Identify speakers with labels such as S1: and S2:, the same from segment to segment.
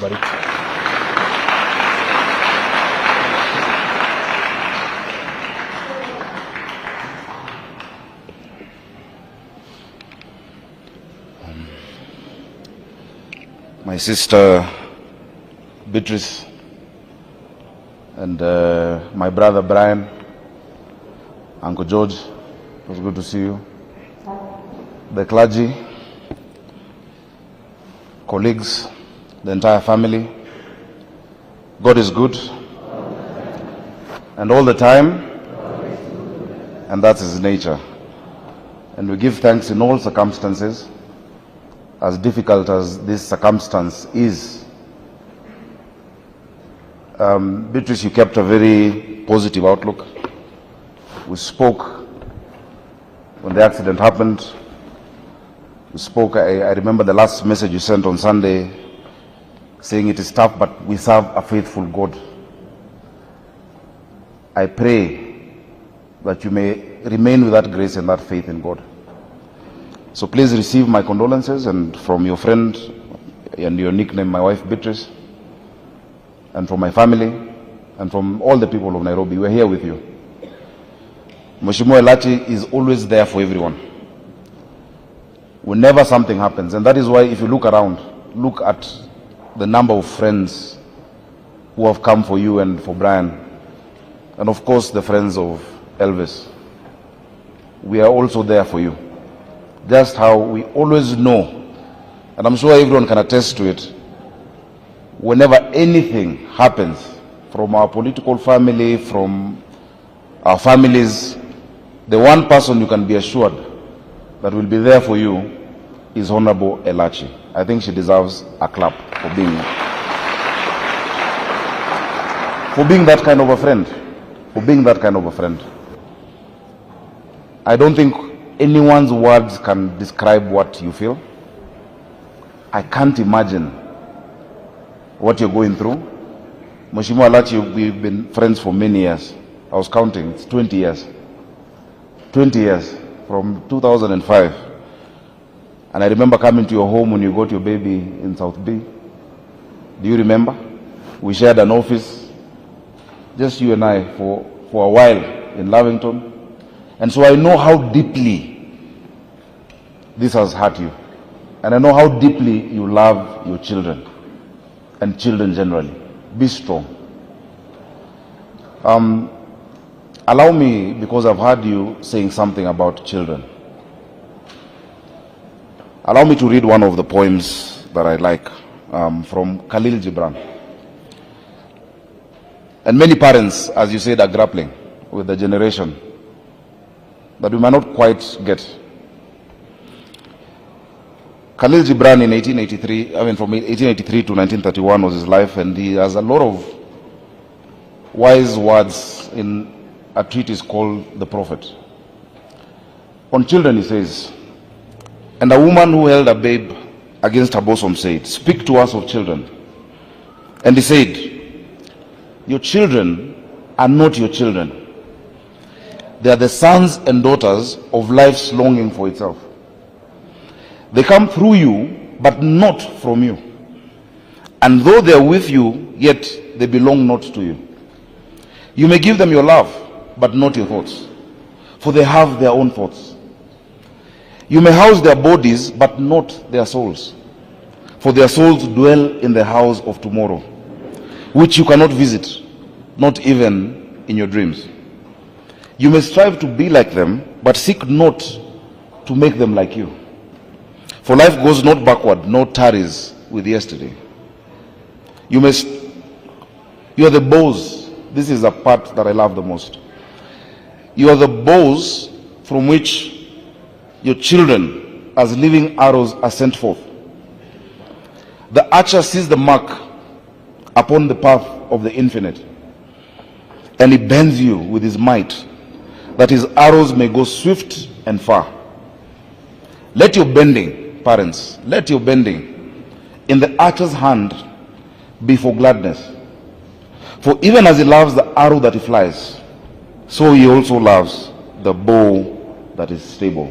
S1: awabariki.
S2: My sister Beatrice and my brother Brian, Uncle George, it was good to see you. The clergy, colleagues, the entire family. God is good, and all the time, and that's His nature. And we give thanks in all circumstances, as difficult as this circumstance is. Beatrice, you kept a very positive outlook. We spoke when the accident happened. We spoke, I remember the last message you sent on Sunday saying it is tough, but we serve a faithful God. I pray that you may remain with that grace and that faith in God. So please receive my condolences, and from your friend and your nickname, my wife Beatrice, and from my family, and from all the people of Nairobi. We're here with you. Mheshimiwa Elachi is always there for everyone. Whenever something happens, and that is why if you look around, look at the number of friends who have come for you and for Brian, and of course the friends of Elvis. We are also there for you. Just how we always know, and I'm sure everyone can attest to it, whenever anything happens from our political family, from our families, the one person you can be assured that will be there for you is Honorable Elachi. I think she deserves a clap for being that kind of a friend, I don't think anyone's words can describe what you feel. I can't imagine what you're going through. Mheshimiwa Elachi, we've been friends for many years. I was counting, it's 20 years. 20 years, from 2005. And I remember coming to your home when you got your baby in South B. Do you remember? We shared an office, just you and I, for a while in Lavington. And so I know how deeply this has hurt you. And I know how deeply you love your children and children generally. Be strong. Allow me, because I've heard you saying something about children, allow me to read one of the poems that I like from Khalil Gibran. And many parents, as you said, are grappling with the generation that we might not quite get. Khalil Gibran in 1883, from 1883 to 1931 was his life, and he has a lot of wise words in a treatise called The Prophet. On children, he says, "And a woman who held a babe against her bosom said, 'Speak to us of children.' And he said, 'Your children are not your children. They are the sons and daughters of life's longing for itself. They come through you, but not from you. And though they are with you, yet they belong not to you. You may give them your love, but not your thoughts, for they have their own thoughts. You may house their bodies, but not their souls, for their souls dwell in the house of tomorrow, which you cannot visit, not even in your dreams. You may strive to be like them, but seek not to make them like you. For life goes not backward, nor tarries with yesterday. You are the bows. This is the part that I love the most. You are the bows from which your children, as living arrows, are sent forth. The archer sees the mark upon the path of the infinite, and he bends you with his might, that his arrows may go swift and far. Let your bending, parents, let your bending in the archer's hand be for gladness. For even as he loves the arrow that he flies, so he also loves the bow that is stable.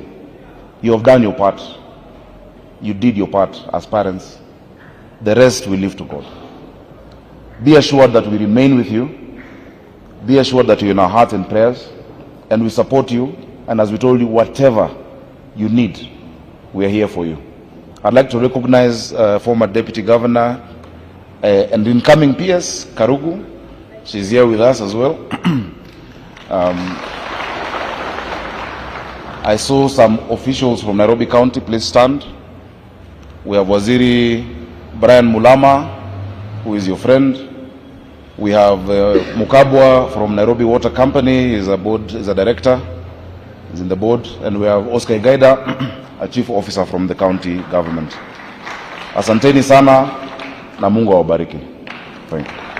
S2: You have done your part. You did your part as parents. The rest we leave to God. Be assured that we remain with you. Be assured that you're in our hearts and prayers, and we support you. And as we told you, whatever you need, we are here for you. I'd like to recognize former Deputy Governor and incoming PS, Karugu. She's here with us as well. I saw some officials from Nairobi County. Please stand. We have Waziri Brian Mulama, who is your friend. We have Mukabwa from Nairobi Water Company. He's a director. He's in the board. And we have Oscar Gaida, a chief officer from the county government. Asanteni sana na Mungu awabariki. Thank you.